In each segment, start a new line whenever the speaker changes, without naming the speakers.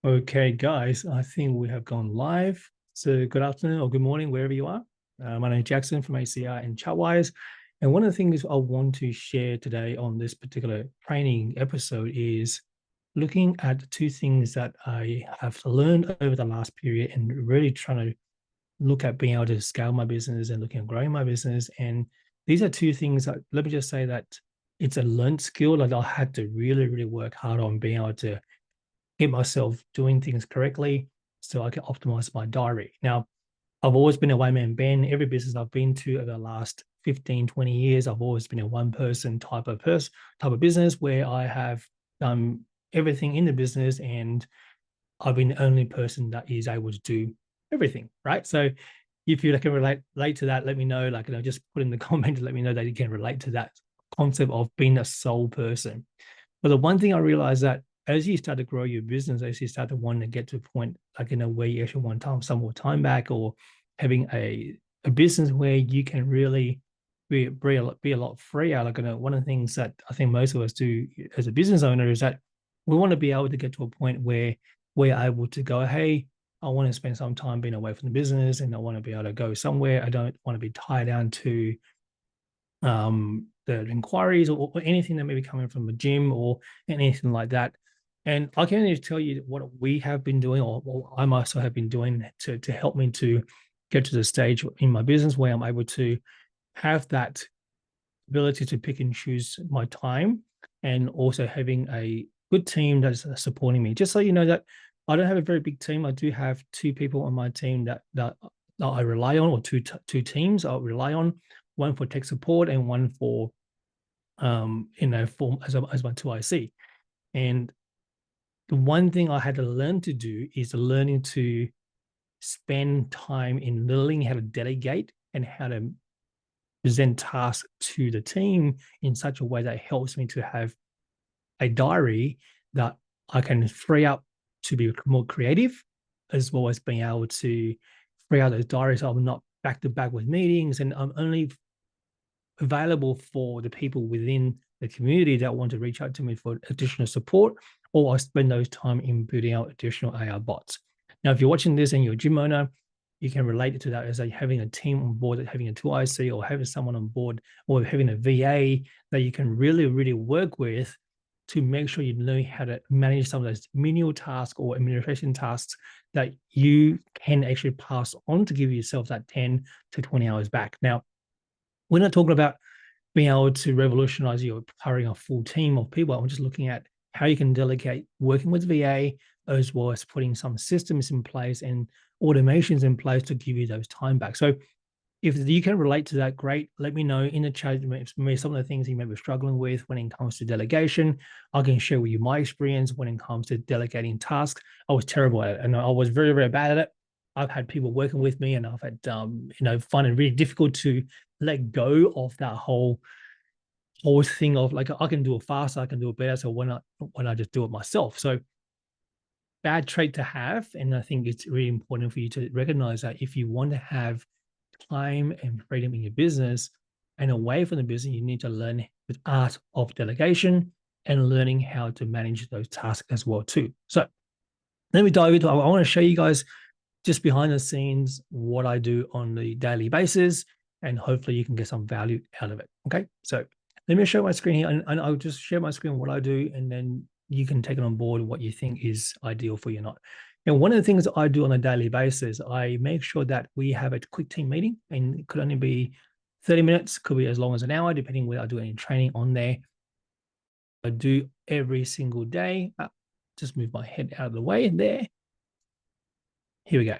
Okay, guys, I think we have gone live. So good afternoon or good morning, wherever you are. My name is Jackson from ACR and Chartwise. And one of the things I want to share today on this particular training episode is looking at two things that I have learned over the last period and really trying to look at being able to scale my business and looking at growing my business. And these are two things that, let me just say that it's a learned skill that I had to really, really work hard on being able to get myself doing things correctly so I can optimize my diary. Now, I've always been a one man band. Every business I've been to over the last 15, 20 years, I've always been a one person type of business where I have done everything in the business and I've been the only person that is able to do everything, right? So if you can relate to that, let me know. Just put in the comment to let me know that you can relate to that concept of being a sole person. But the one thing I realized that as you start to grow your business, as you start to want to get to a point where you actually want some more time back, or having a business where you can really be a lot freer. One of the things that I think most of us do as a business owner is that we want to be able to get to a point where we're able to go, hey, I want to spend some time being away from the business and I want to be able to go somewhere. I don't want to be tied down to the inquiries or anything that may be coming from a gym or anything like that. And I can only tell you what we have been doing, or I myself have been doing to help me to get to the stage in my business where I'm able to have that ability to pick and choose my time, and also having a good team that's supporting me. Just so you know that I don't have a very big team. I do have two people on my team that I rely on, or two teams I rely on, one for tech support and one for for as my two IC. And the one thing I had to learn to do is learning to spend time in learning how to delegate and how to present tasks to the team in such a way that helps me to have a diary that I can free up to be more creative, as well as being able to free out those diaries. So I'm not back to back with meetings, and I'm only available for the people within the community that want to reach out to me for additional support, or I spend those time in building out additional AR bots. Now, if you're watching this and you're a gym owner, you can relate it to that as having a team on board, having a 2IC, or having someone on board, or having a VA that you can really, really work with to make sure you know how to manage some of those menial tasks or administration tasks that you can actually pass on to give yourself that 10 to 20 hours back. Now, we're not talking about being able to revolutionize you or hiring a full team of people. I'm just looking at how you can delegate working with VA, as well as putting some systems in place and automations in place to give you those time back. So if you can relate to that, great. Let me know in the chat maybe some of the things you may be struggling with when it comes to delegation. I can share with you my experience when it comes to delegating tasks. I was terrible at it, and I was very, very bad at it. I've had people working with me, and I've had find it really difficult to let go of that whole thing of like, I can do it faster, I can do it better. So why not just do it myself? So bad trait to have, and I think it's really important for you to recognize that if you want to have time and freedom in your business and away from the business, you need to learn the art of delegation and learning how to manage those tasks as well too. So let me dive into. I want to show you guys just behind the scenes what I do on the daily basis, and hopefully you can get some value out of it. Okay, so let me show my screen here, and I'll just share my screen what I do, and then you can take it on board what you think is ideal for you or not. And one of the things that I do on a daily basis, I make sure that we have a quick team meeting, and it could only be 30 minutes, could be as long as an hour, depending whether I do any training on there. I do every single day. Just move my head out of the way there. Here we go.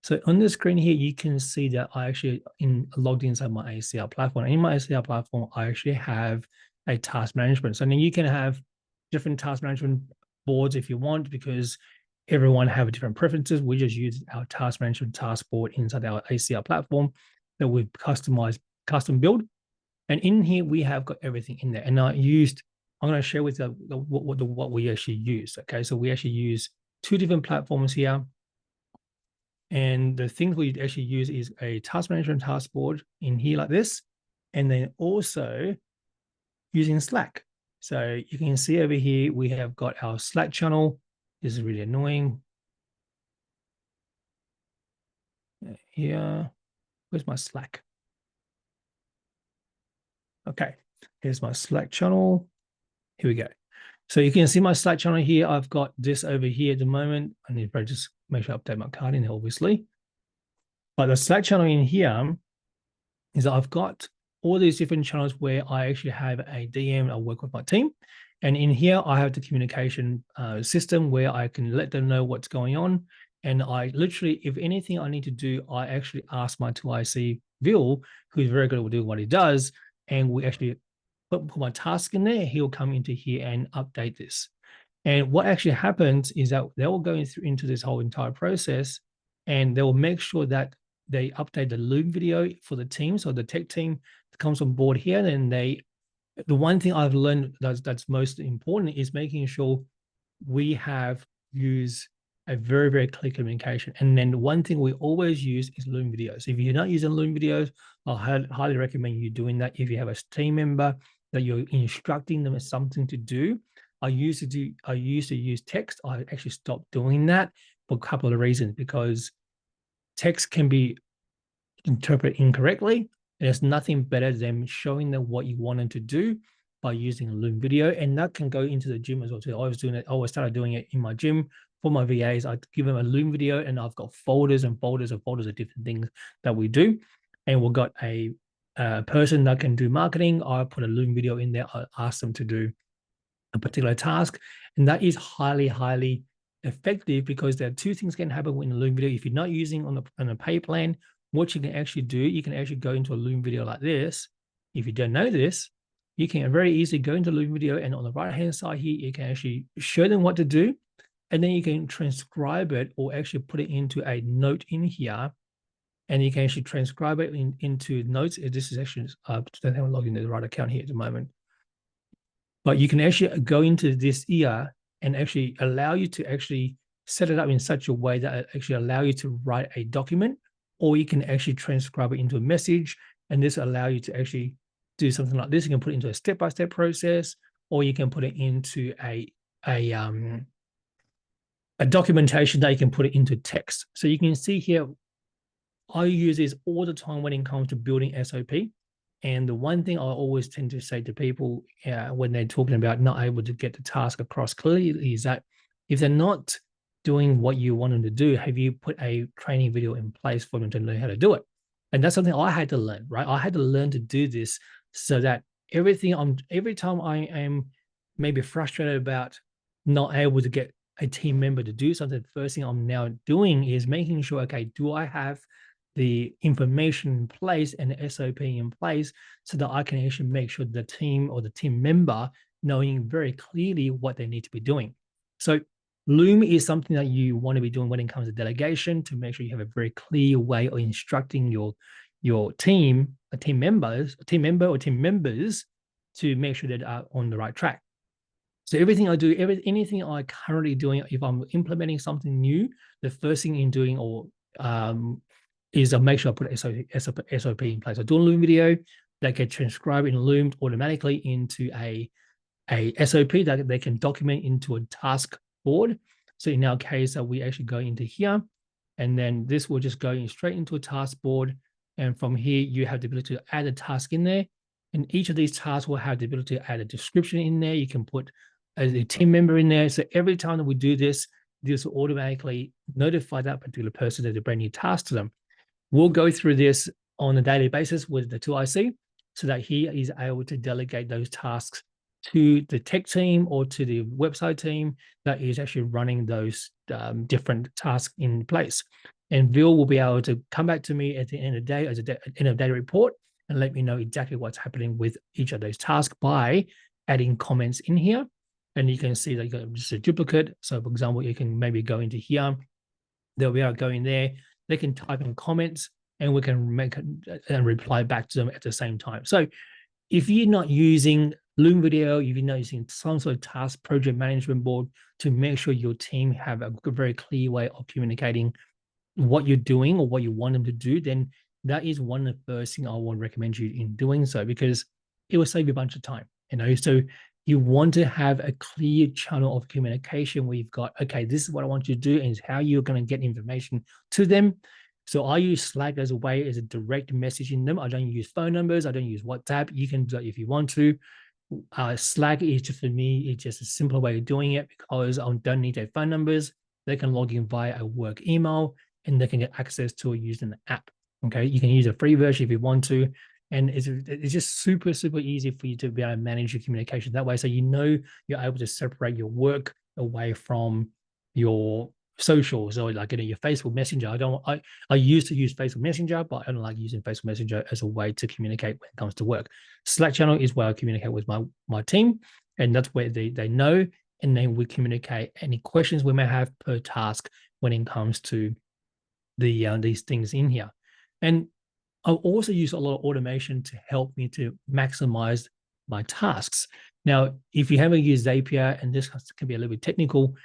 So on the screen here, you can see that I actually logged inside my ACR platform. And in my ACR platform, I actually have a task management. So then you can have different task management boards if you want, because everyone have different preferences. We just use our task management task board inside our ACR platform that we've custom build. And in here, we have got everything in there. And I'm going to share with you what we actually use. Okay, so we actually use two different platforms here. And the things we actually use is a task management task board in here like this, and then also using Slack. So you can see over here, we have got our Slack channel, This is really annoying. Here, where's my Slack? Okay, here's my Slack channel. Here we go. So you can see my Slack channel here. I've got this over here at the moment. I need to just make sure I update my card in here, obviously. But the Slack channel in here is that I've got all these different channels where I actually have a DM. I work with my team. And in here, I have the communication system where I can let them know what's going on. And I literally, if anything I need to do, I actually ask my 2IC Bill, who's very good at doing what he does. And we actually put my task in there. He'll come into here and update this. And what actually happens is that they will go into this whole entire process, and they will make sure that they update the Loom video for the team. So the tech team comes on board here, and the one thing I've learned that's most important is making sure we have used a very, very clear communication. And then the one thing we always use is Loom videos. If you're not using Loom videos, I highly recommend you doing that. If you have a team member that you're instructing them as something to do, I used to use text. I actually stopped doing that for a couple of reasons, because text can be interpreted incorrectly. And there's nothing better than showing them what you want them to do by using a Loom video. And that can go into the gym as well too. I was doing it. I always started doing it in my gym for my VAs. I give them a Loom video, and I've got folders and folders and folders of different things that we do. And we've got a person that can do marketing. I put a Loom video in there. I ask them to do a particular task. And that is highly, highly effective, because there are two things can happen in a Loom video. If you're not using on a pay plan, what you can actually do, you can actually go into a Loom video like this. If you don't know this, you can very easily go into Loom video, and on the right-hand side here, you can actually show them what to do. And then you can transcribe it, or actually put it into a note in here. And you can actually transcribe it into notes. This is actually, I don't have a login to the right account here at the moment. But you can actually go into this here and actually allow you to actually set it up in such a way that it actually allow you to write a document, or you can actually transcribe it into a message. And this will allow you to actually do something like this. You can put it into a step-by-step process, or you can put it into a documentation that you can put it into text. So you can see here, I use this all the time when it comes to building SOP. And the one thing I always tend to say to people when they're talking about not able to get the task across clearly is that if they're not doing what you want them to do, have you put a training video in place for them to learn how to do it? And that's something I had to learn, right? I had to learn to do this so that every time I am maybe frustrated about not able to get a team member to do something, the first thing I'm now doing is making sure, okay, do I have the information in place and the SOP in place so that I can actually make sure the team or the team member knowing very clearly what they need to be doing. So Loom is something that you want to be doing when it comes to delegation, to make sure you have a very clear way of instructing your team, team member or team members, to make sure that they are on the right track. So everything I do, anything I currently doing, if I'm implementing something new, the first thing in doing is I make sure I put SOP in place. I do a Loom video, they get transcribed in Loom automatically into a SOP that they can document into a task board. So in our case, we actually go into here, and then this will just go straight into a task board. And from here, you have the ability to add a task in there. And each of these tasks will have the ability to add a description in there. You can put a team member in there. So every time that we do this, this will automatically notify that particular person that a brand new task to them. We'll go through this on a daily basis with the 2IC so that he is able to delegate those tasks to the tech team or to the website team that is actually running those different tasks in place. And Bill will be able to come back to me at the end of the day as an end of day report and let me know exactly what's happening with each of those tasks by adding comments in here. And you can see that you got just a duplicate. So for example, you can maybe go into here. They'll be able to go in there. They can type in comments and we can make and reply back to them at the same time. So if you're not using Loom video, if you're not using some sort of task project management board to make sure your team have a very clear way of communicating what you're doing or what you want them to do, then that is one of the first things I would recommend you in doing so, because it will save you a bunch of time. So you want to have a clear channel of communication where you've got, okay, this is what I want you to do and how you're going to get information to them. So I use Slack as a way, as a direct messaging them. I don't use phone numbers. I don't use WhatsApp. You can do it if you want to. Slack is just, for me, it's just a simpler way of doing it because I don't need their phone numbers. They can log in via a work email and they can get access to it using the app. Okay, you can use a free version if you want to. And it's just super, super easy for you to be able to manage your communication that way. So you're able to separate your work away from your socials, or like your Facebook Messenger. I used to use Facebook Messenger, but I don't like using Facebook Messenger as a way to communicate when it comes to work. Slack channel is where I communicate with my team, and that's where they know, and then we communicate any questions we may have per task when it comes to these things in here. And I'll also use a lot of automation to help me to maximize my tasks. Now, if you haven't used Zapier, and this can be a little bit technical,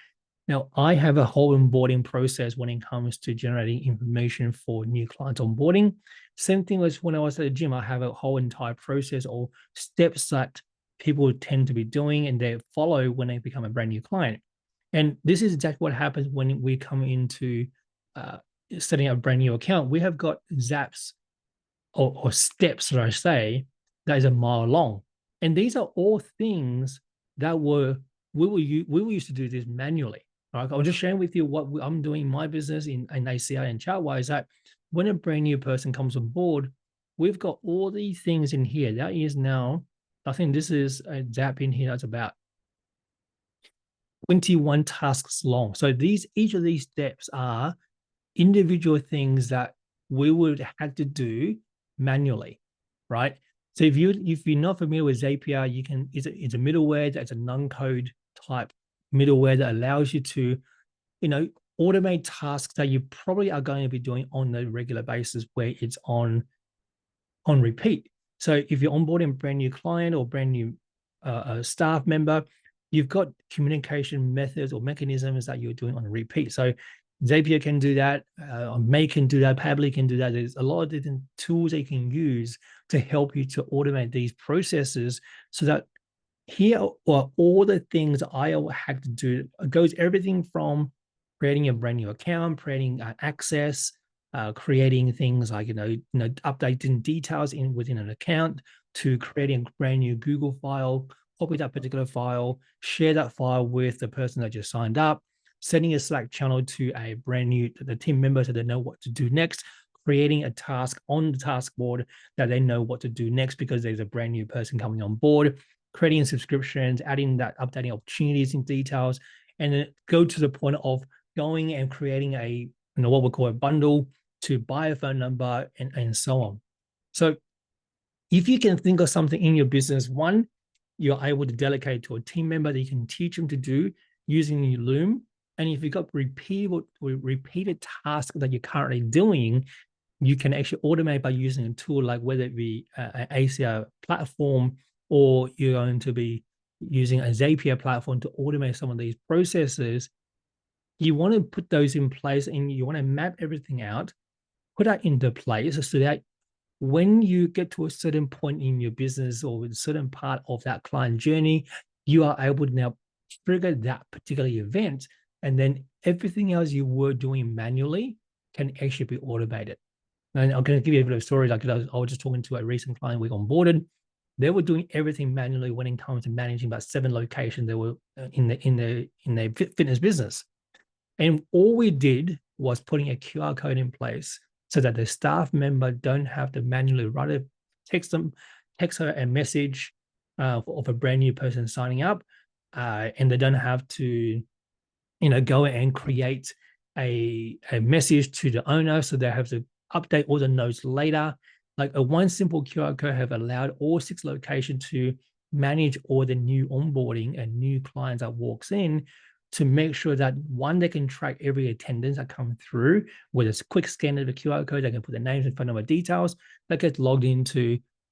now I have a whole onboarding process when it comes to generating information for new clients onboarding. Same thing as when I was at the gym, I have a whole entire process or steps that people tend to be doing and they follow when they become a brand new client. And this is exactly what happens when we come into setting up a brand new account. We have got zaps or steps, should I say, that is a mile long. And these are all things that we used to do this manually. Right? I'll just share with you what I'm doing in my business in ACR and Chartwise, that when a brand new person comes on board, we've got all these things in here. That is now, I think this is a zap in here that's about 21 tasks long. So each of these steps are individual things that we would have to do manually, right? So if you're not familiar with Zapier, it's a middleware that's a non-code type middleware that allows you to, automate tasks that you probably are going to be doing on a regular basis where it's on repeat. So if you're onboarding a brand new client or brand new staff member, you've got communication methods or mechanisms that you're doing on a repeat. So Zapier can do that, May can do that, Pabbly can do that. There's a lot of different tools that you can use to help you to automate these processes, so that here are all the things I had to do. It goes everything from creating a brand new account, creating access, creating things like updating details within an account, to creating a brand new Google file, copy that particular file, share that file with the person that just signed up, sending a Slack channel to the team member so they know what to do next, creating a task on the task board that they know what to do next because there's a brand new person coming on board, creating subscriptions, updating opportunities and details, and then go to the point of going and creating what we call a bundle to buy a phone number and so on. So if you can think of something in your business, one, you're able to delegate to a team member that you can teach them to do using your Loom. And if you've got repeated tasks that you're currently doing, you can actually automate by using a tool like, whether it be an ACR platform, or you're going to be using a Zapier platform to automate some of these processes. You want to put those in place and you want to map everything out, put that into place so that when you get to a certain point in your business or a certain part of that client journey, you are able to now trigger that particular event. And then everything else you were doing manually can actually be automated. And I'm going to give you a bit of a story. Like I was just talking to a recent client we onboarded. They were doing everything manually when it comes to managing about 7 locations. They were in their fitness business. And all we did was putting a QR code in place so that the staff member don't have to manually text her a message of a brand new person signing up, and they don't have to go and create a message to the owner, so they have to update all the notes later. Like one simple QR code have allowed all 6 locations to manage all the new onboarding and new clients that walks in, to make sure that, one, they can track every attendance that comes through with a quick scan of the QR code. They can put their names and phone number details that gets logged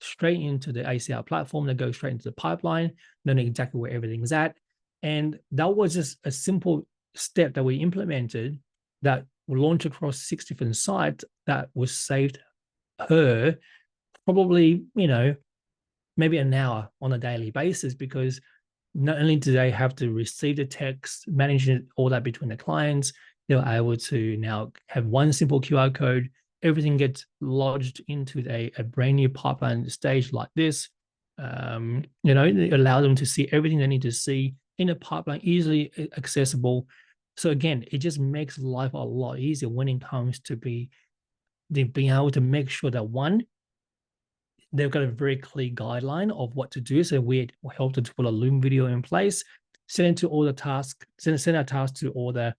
straight into the ACR platform, that goes straight into the pipeline, knowing exactly where everything's at. And that was just a simple step that we implemented that will launch across 6 different sites, that was saved her probably, maybe an hour on a daily basis, because not only do they have to receive the text, manage it, all that between the clients, they're able to now have one simple QR code. Everything gets lodged into a brand new pipeline stage like this. It allows them to see everything they need to see in a pipeline, easily accessible. So again, it just makes life a lot easier when it comes to being able to make sure that one, they've got a very clear guideline of what to do. So we help them to put a Loom video in place, send it to all the tasks, send our tasks to all the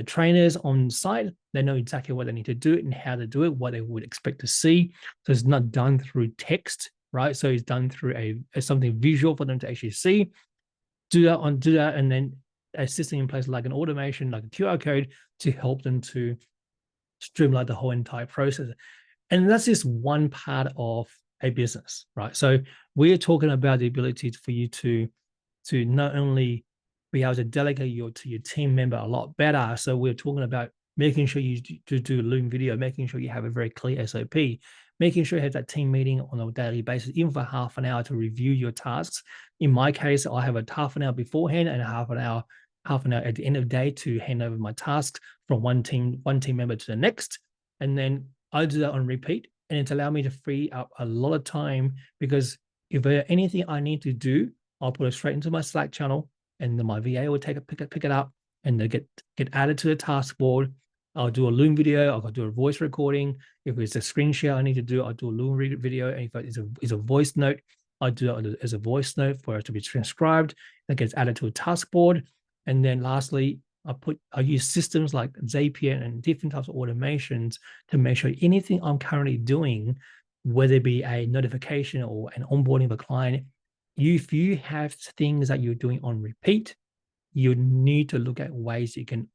trainers on site. They know exactly what they need to do and how to do it, what they would expect to see. So it's not done through text, right? So it's done through something visual for them to actually see. Do that, and then a system in place like an automation, like a QR code, to help them to streamline the whole entire process. And that's just one part of a business, right? So we're talking about the ability for you to not only be able to delegate to your team member a lot better. So we're talking about making sure you do Loom video, making sure you have a very clear SOP, making sure you have that team meeting on a daily basis, even for half an hour to review your tasks. In my case, I have a half an hour beforehand and half an hour at the end of the day to hand over my tasks from one team member to the next. And then I do that on repeat, and it's allowed me to free up a lot of time, because if there's anything I need to do, I'll put it straight into my Slack channel, and then my VA will pick it up, and they get added to the task board. I'll do a Loom video. I'll do a voice recording. If it's a screen share I need to do, I'll do a Loom video. And if it's a voice note, I'll do it as a voice note for it to be transcribed. That gets added to a task board. And then lastly, I use systems like Zapier and different types of automations to make sure anything I'm currently doing, whether it be a notification or an onboarding of a client, if you have things that you're doing on repeat, you need to look at ways you can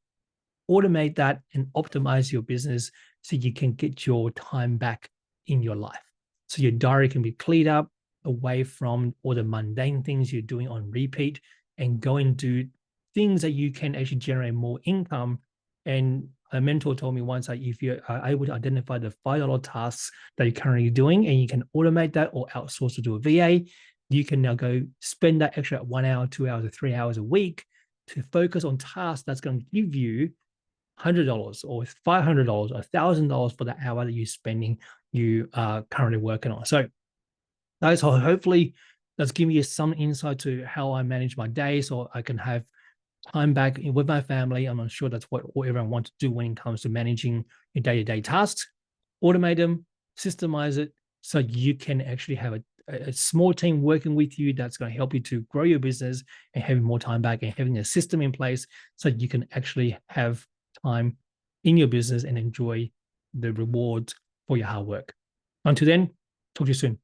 automate that and optimize your business so you can get your time back in your life. So your diary can be cleared up away from all the mundane things you're doing on repeat, and go and do things that you can actually generate more income. And a mentor told me once that if you are able to identify the $5 tasks that you're currently doing, and you can automate that or outsource to do a VA, you can now go spend that extra 1 hour, 2 hours, or 3 hours a week to focus on tasks that's going to give you $100 or $500 or $1,000 for the hour that you are currently working on. So that's hopefully that's giving you some insight to how I manage my day, so I can have time back with my family. I'm sure that's what everyone wants to do when it comes to managing your day-to-day tasks. Automate them, systemize it, so you can actually have a small team working with you that's going to help you to grow your business and having more time back, and having a system in place so you can actually have time in your business and enjoy the rewards for your hard work. Until then, talk to you soon.